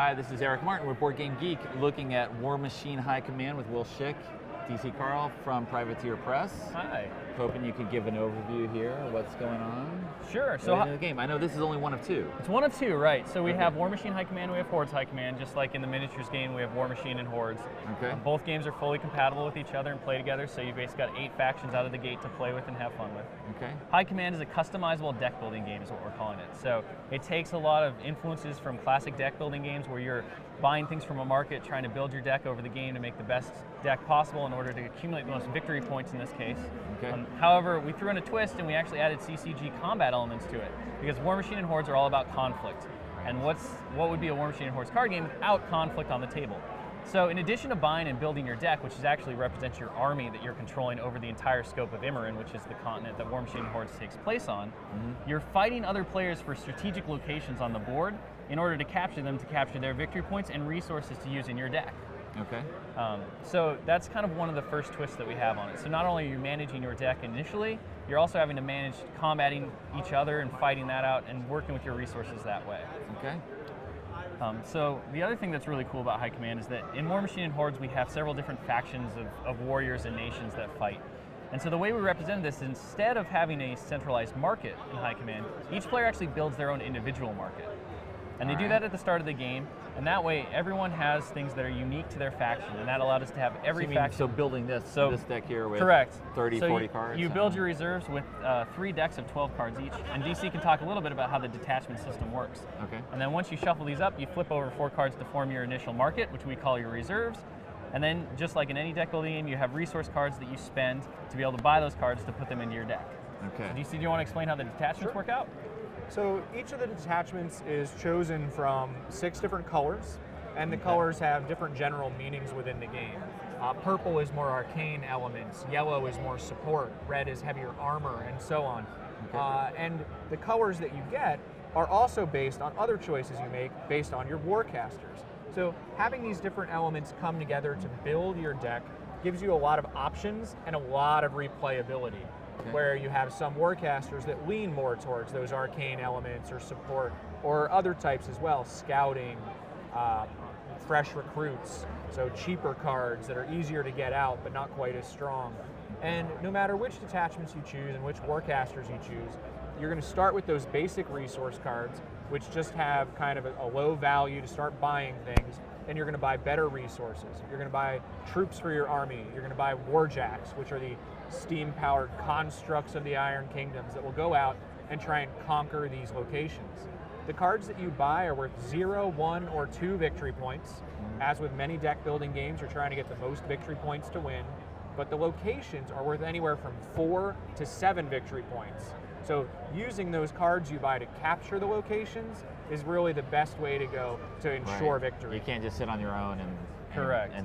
Hi, this is Eric Martin. We're Board Game Geek, looking at Warmachine High Command with Will Schick, DC Carl from Privateer Press. Hi. Hoping you could give an overview here of what's going on. Sure. So the game. I know this is only one of two. It's one of two, right? So we have Warmachine High Command, we have Hordes High Command. Just like in the miniatures game, we have Warmachine and Hordes. Okay. Both games are fully compatible with each other and play together. So you basically got 8 factions out of the gate to play with and have fun with. Okay. High Command is a customizable deck building game, is what we're calling it. So it takes a lot of influences from classic deck building games where you're buying things from a market, trying to build your deck over the game to make the best deck possible in order to accumulate the most victory points in this case. Okay. However, we threw in a twist and we actually added CCG combat elements to it because Warmachine and Hordes are all about conflict. And what would be a Warmachine and Hordes card game without conflict on the table? So in addition to buying and building your deck, which is actually represents your army that you're controlling over the entire scope of Immorin, which is the continent that Warmachine and Hordes takes place on, you're fighting other players for strategic locations on the board in order to capture them, to capture their victory points and resources to use in your deck. Okay. So that's kind of one of the first twists that we have on it. So not only are you managing your deck initially, you're also having to manage combating each other and fighting that out and working with your resources that way. Okay. So the other thing that's really cool about High Command is that in Warmachine and Hordes we have several different factions of warriors and nations that fight. And so the way we represent this, instead of having a centralized market in High Command, each player actually builds their own individual market. And they do that at the start of the game, and that way everyone has things that are unique to their faction, and that allowed us to have every faction. So building this deck here with correct. 30, 40 cards? You build your reserves with 3 decks of 12 cards each, and DC can talk a little bit about how the detachment system works. Okay. And then once you shuffle these up, you flip over 4 cards to form your initial market, which we call your reserves. And then, just like in any deck building game, you have resource cards that you spend to be able to buy those cards to put them into your deck. Okay. So DC, do you want to explain how the detachments work out? So each of the detachments is chosen from 6 different colors, and the colors have different general meanings within the game. Purple is more arcane elements, yellow is more support, red is heavier armor, and so on. Okay. And the colors that you get are also based on other choices you make based on your warcasters. So having these different elements come together to build your deck gives you a lot of options and a lot of replayability. Okay. Where you have some warcasters that lean more towards those arcane elements or support, or other types as well, scouting, fresh recruits, so cheaper cards that are easier to get out but not quite as strong. And no matter which detachments you choose and which warcasters you choose, you're going to start with those basic resource cards, which just have kind of a low value to start buying things, and you're going to buy better resources. You're going to buy troops for your army. You're going to buy warjacks, which are the steam-powered constructs of the Iron Kingdoms that will go out and try and conquer these locations. The cards that you buy are worth 0, 1, or 2 victory points. As with many deck building games, you're trying to get the most victory points to win, but the locations are worth anywhere from 4 to 7 victory points. So using those cards you buy to capture the locations is really the best way to go to ensure victory. You can't just sit on your own and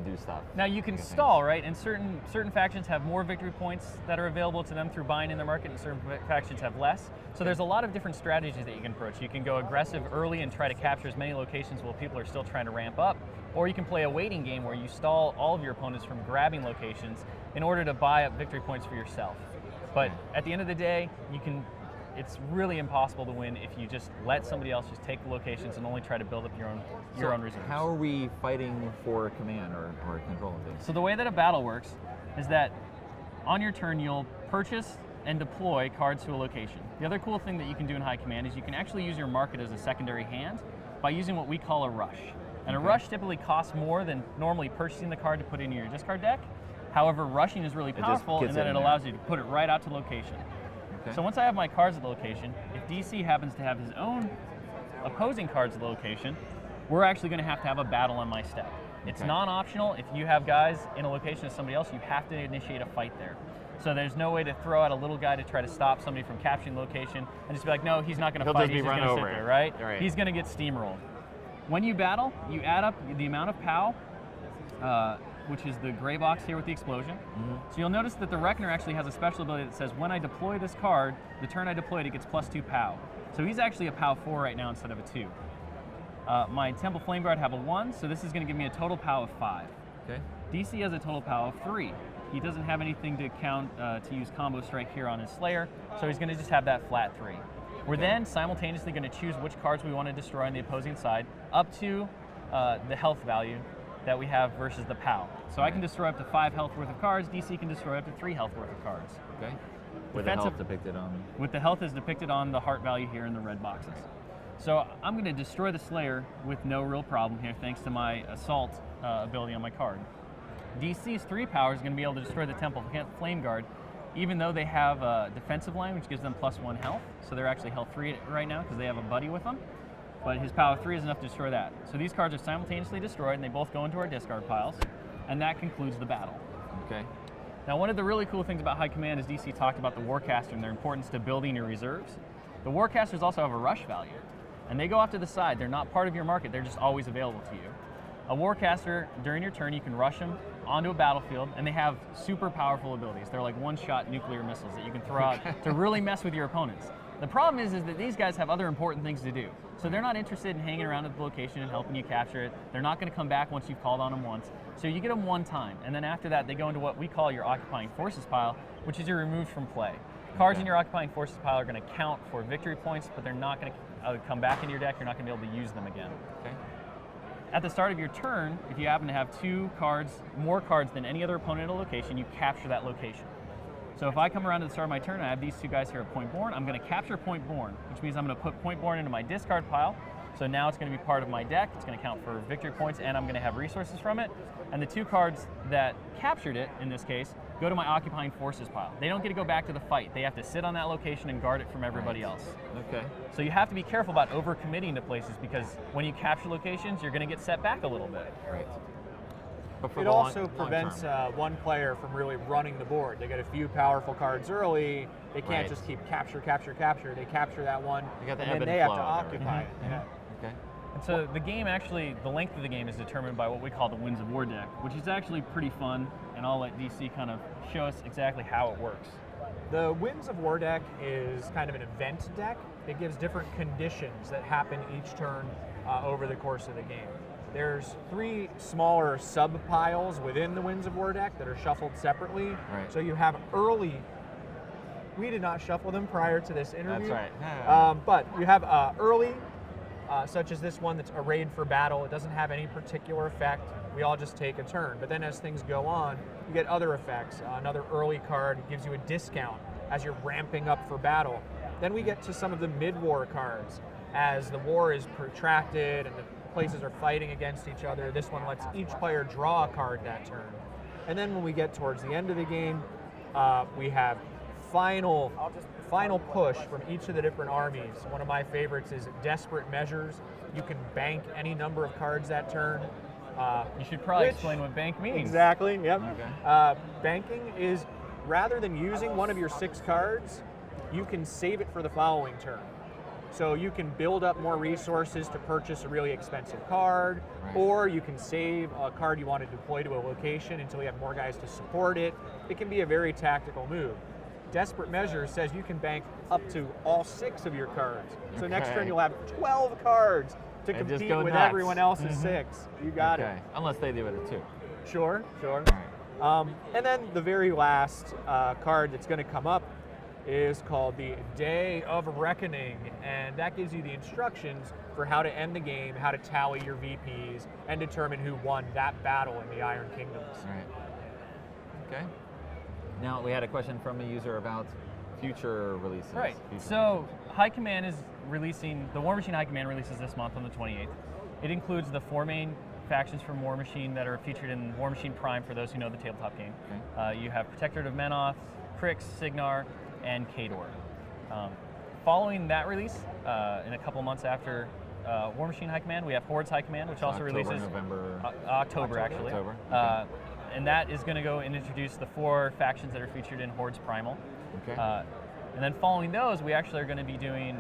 do stuff. Now you can stall, right? And certain factions have more victory points that are available to them through buying in their market, and certain factions have less. So there's a lot of different strategies that you can approach. You can go aggressive early and try to capture as many locations while people are still trying to ramp up, or you can play a waiting game where you stall all of your opponents from grabbing locations in order to buy up victory points for yourself. But at the end of the day, it's really impossible to win if you just let somebody else just take the locations and only try to build up your own reserves. How are we fighting for command or control of these? So the way that a battle works is that on your turn you'll purchase and deploy cards to a location. The other cool thing that you can do in High Command is you can actually use your market as a secondary hand by using what we call a rush. And a rush typically costs more than normally purchasing the card to put into your discard deck. However, rushing is really powerful in that it allows you to put it right out to location. So once I have my cards at the location, if DC happens to have his own opposing cards at the location, we're actually going to have a battle on my step. It's non-optional. If you have guys in a location of somebody else, you have to initiate a fight there. So there's no way to throw out a little guy to try to stop somebody from capturing the location and just be like, no, he's not going to fight, he's just going to sit there, right? He's going to get steamrolled. When you battle, you add up the amount of POW, which is the gray box here with the explosion. So you'll notice that the Reckoner actually has a special ability that says when I deploy this card, the turn I deploy it, it gets +2 POW. So he's actually a POW 4 right now instead of a 2. My Temple Flame Guard have a 1, so this is going to give me a total POW of 5. Okay. DC has a total POW of 3. He doesn't have anything to count to use Combo Strike here on his Slayer, so he's going to just have that flat 3. We're then simultaneously going to choose which cards we want to destroy on the opposing side, up to the health value that we have versus the POW. So I can destroy up to 5 health worth of cards. DC can destroy up to 3 health worth of cards. Okay. With the health depicted on. With the health is depicted on the heart value here in the red boxes. So I'm going to destroy the Slayer with no real problem here, thanks to my assault ability on my card. DC's 3 power is going to be able to destroy the Temple Flame Guard, even though they have a defensive line, which gives them +1 health. So they're actually health 3 right now because they have a buddy with them. But his power 3 is enough to destroy that. So these cards are simultaneously destroyed, and they both go into our discard piles, and that concludes the battle. Okay. Now, one of the really cool things about High Command is DC talked about the Warcaster and their importance to building your reserves. The Warcasters also have a rush value, and they go off to the side. They're not part of your market. They're just always available to you. A Warcaster, during your turn, you can rush them onto a battlefield, and they have super powerful abilities. They're like one-shot nuclear missiles that you can throw out to really mess with your opponents. The problem is that these guys have other important things to do. So they're not interested in hanging around at the location and helping you capture it. They're not going to come back once you've called on them once. So you get them one time, and then after that, they go into what we call your Occupying Forces pile, which is your removed from play. Cards in your Occupying Forces pile are going to count for victory points, but they're not going to come back into your deck. You're not going to be able to use them again. Okay. At the start of your turn, if you happen to have 2 cards, more cards than any other opponent at a location, you capture that location. So if I come around to the start of my turn and I have these 2 guys here at Point Born, I'm going to capture Point Born, which means I'm going to put Point Born into my discard pile. So now it's going to be part of my deck. It's going to count for victory points, and I'm going to have resources from it. And the 2 cards that captured it, in this case, go to my Occupying Forces pile. They don't get to go back to the fight. They have to sit on that location and guard it from everybody else. Okay. So you have to be careful about overcommitting to places, because when you capture locations, you're going to get set back a little bit. Right. But for It the also long prevents term. one player from really running the board. They get a few powerful cards early. They can't Right. just keep capture, capture, capture. They capture that one, You got the and ebb then and they have to flow of everything. occupy it. Yeah. Okay. And so the game actually, the length of the game is determined by what we call the Winds of War deck, which is actually pretty fun, and I'll let DC kind of show us exactly how it works. The Winds of War deck is kind of an event deck. It gives different conditions that happen each turn over the course of the game. There's 3 smaller sub-piles within the Winds of War deck that are shuffled separately. Right. So you have early, we did not shuffle them prior to this interview. That's right. But you have early, such as this one that's arrayed for battle. It doesn't have any particular effect. We all just take a turn. But then as things go on, you get other effects. Another early card gives you a discount as you're ramping up for battle. Then we get to some of the mid-war cards. As the war is protracted and the places are fighting against each other, this one lets each player draw a card that turn. And then when we get towards the end of the game, we have final push from each of the different armies. One of my favorites is Desperate Measures. You can bank any number of cards that turn. You should probably explain what bank means. Exactly, yep. Okay. Banking is, rather than using one of your 6 cards, you can save it for the following turn. So you can build up more resources to purchase a really expensive card, Right. or you can save a card you want to deploy to a location until you have more guys to support it. It can be a very tactical move. Desperate Measures says you can bank up to all 6 of your cards. So next Okay. turn you'll have 12 cards to And just compete go with nuts. everyone else's 6. You got Okay. it. Unless they do it at 2. Sure. All right. And then the very last card that's going to come up is called the Day of Reckoning, and that gives you the instructions for how to end the game, how to tally your VPs, and determine who won that battle in the Iron Kingdoms. All right. Okay. Now we had a question from a user about future releases. Right. Future So High Command is releasing, the Warmachine High Command releases this month on the 28th. It includes the 4 main factions from Warmachine that are featured in Warmachine Prime, for those who know the tabletop game. Okay. You have Protectorate of Menoth, Crix, Signar, and Khador. Following that release, in a couple months after Warmachine High Command, we have Hordes High Command, which also October, releases November. October actually. October, And that is going to go and introduce the 4 factions that are featured in Hordes Primal. Okay. And then following those, we actually are going to be doing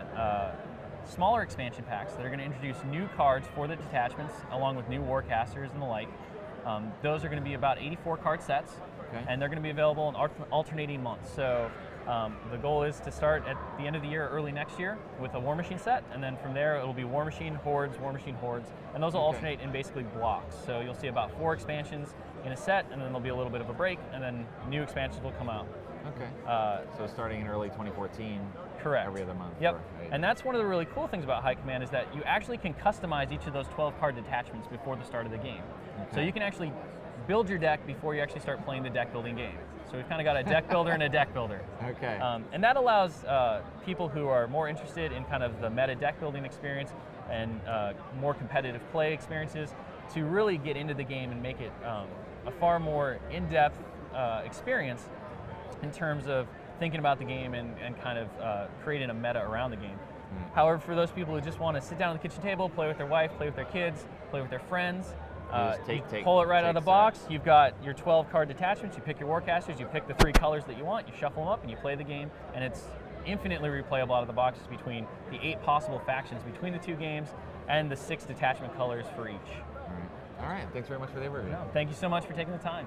smaller expansion packs that are going to introduce new cards for the detachments, along with new Warcasters and the like. Those are going to be about 84 card sets, Okay. and they're going to be available in alternating months. So the goal is to start at the end of the year, early next year, with a Warmachine set, and then from there it'll be Warmachine, Hordes, and those will Okay. alternate in basically blocks. So you'll see about 4 expansions in a set, and then there'll be a little bit of a break, and then new expansions will come out. Okay. So starting in early 2014, Correct. every other month. Yep. Right. And that's one of the really cool things about High Command is that you actually can customize each of those 12 card detachments before the start of the game. So Okay. you can actually build your deck before you actually start playing the deck building game. So we've kind of got a deck builder and a deck builder. Okay. And that allows people who are more interested in kind of the meta deck building experience and more competitive play experiences to really get into the game and make it a far more in-depth experience in terms of thinking about the game and kind of creating a meta around the game. However, for those people who just want to sit down at the kitchen table, play with their wife, play with their kids, play with their friends, just you pull it right out of the take box. steps. You've got your 12 card detachments. You pick your warcasters. You pick the 3 colors that you want. You shuffle them up and you play the game. And it's infinitely replayable out of the box between the 8 possible factions between the 2 games and the 6 detachment colors for each. All right. Thanks very much for the overview. Thank you so much for taking the time.